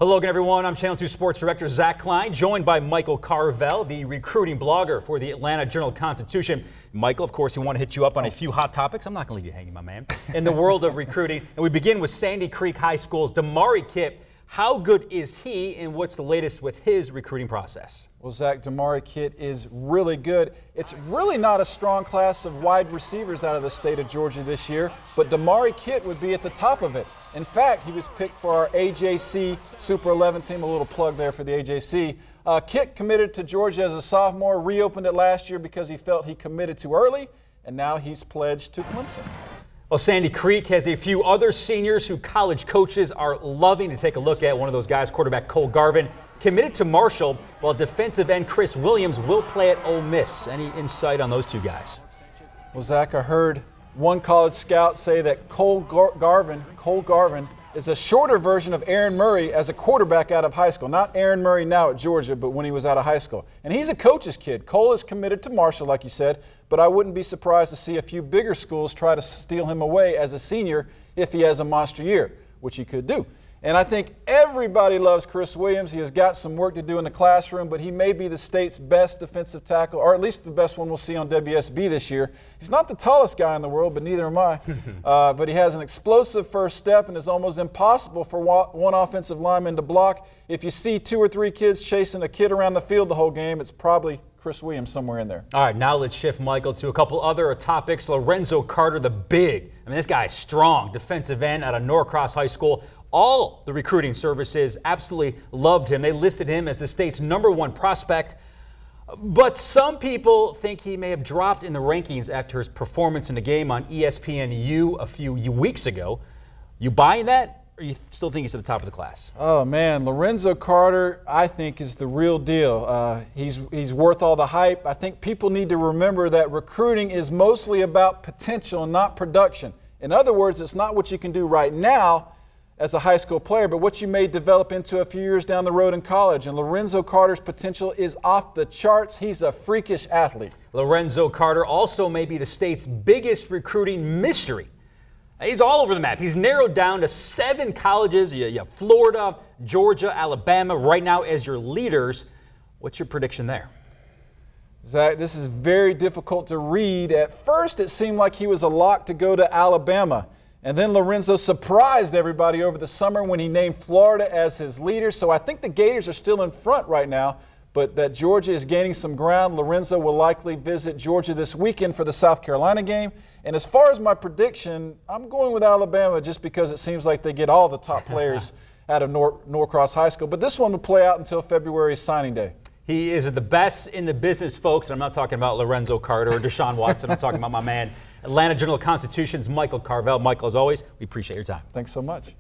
Hello again, everyone. I'm Channel 2 Sports Director Zach Klein, joined by Michael Carvell, the recruiting blogger for the Atlanta Journal-Constitution. Michael, of course, we want to hit you up on a few hot topics. I'm not going to leave you hanging, my man, in the world of recruiting. And we begin with Sandy Creek High School's Demarre Kitt. How good is he, and what's the latest with his recruiting process? Well, Zach, Demarre Kitt is really good. It's really not a strong class of wide receivers out of the state of Georgia this year, but Demarre Kitt would be at the top of it. In fact, he was picked for our AJC Super 11 team. A little plug there for the AJC. Kitt committed to Georgia as a sophomore, reopened it last year because he felt he committed too early, and now he's pledged to Clemson. Well, Sandy Creek has a few other seniors who college coaches are loving to take a look at. One of those guys, quarterback Cole Garvin, committed to Marshall, while defensive end Chris Williams will play at Ole Miss. Any insight on those two guys? Well, Zach, I heard one college scout say that Cole Garvin is a shorter version of Aaron Murray as a quarterback out of high school. Not Aaron Murray now at Georgia, but when he was out of high school. And he's a coach's kid. Cole is committed to Marshall, like you said, but I wouldn't be surprised to see a few bigger schools try to steal him away as a senior if he has a monster year, which he could do. And I think everybody loves Chris Williams. He has got some work to do in the classroom, but he may be the state's best defensive tackle, or at least the best one we'll see on WSB this year. He's not the tallest guy in the world, but neither am I. But he has an explosive first step, and it's almost impossible for one offensive lineman to block. If you see 2 or 3 kids chasing a kid around the field the whole game, it's probably Chris Williams somewhere in there. All right, now let's shift, Michael, to a couple other topics. Lorenzo Carter, the big, this guy is strong, defensive end out of Norcross High School. All the recruiting services absolutely loved him. They listed him as the state's #1 prospect. But some people think he may have dropped in the rankings after his performance in the game on ESPNU a few weeks ago. You buying that, or you still think he's at the top of the class? Oh, man, Lorenzo Carter, I think, is the real deal. He's worth all the hype. I think people need to remember that recruiting is mostly about potential and not production. In other words, it's not what you can do right now as a high school player, but what you may develop into a few years down the road in college. And Lorenzo Carter's potential is off the charts. He's a freakish athlete. Lorenzo Carter also may be the state's biggest recruiting mystery. He's all over the map. He's narrowed down to 7 colleges. You have Florida, Georgia, Alabama right now as your leaders. What's your prediction there? Zach, this is very difficult to read. At first, it seemed like he was a lock to go to Alabama. And then Lorenzo surprised everybody over the summer when he named Florida as his leader. So I think the Gators are still in front right now, but that Georgia is gaining some ground. Lorenzo will likely visit Georgia this weekend for the South Carolina game. And as far as my prediction, I'm going with Alabama just because it seems like they get all the top players out of Norcross High School. But this one will play out until February's signing day. He is the best in the business, folks. And I'm not talking about Lorenzo Carter or Deshaun Watson. I'm talking about my man, Atlanta Journal-Constitution's Michael Carvell. Michael, as always, we appreciate your time. Thanks so much.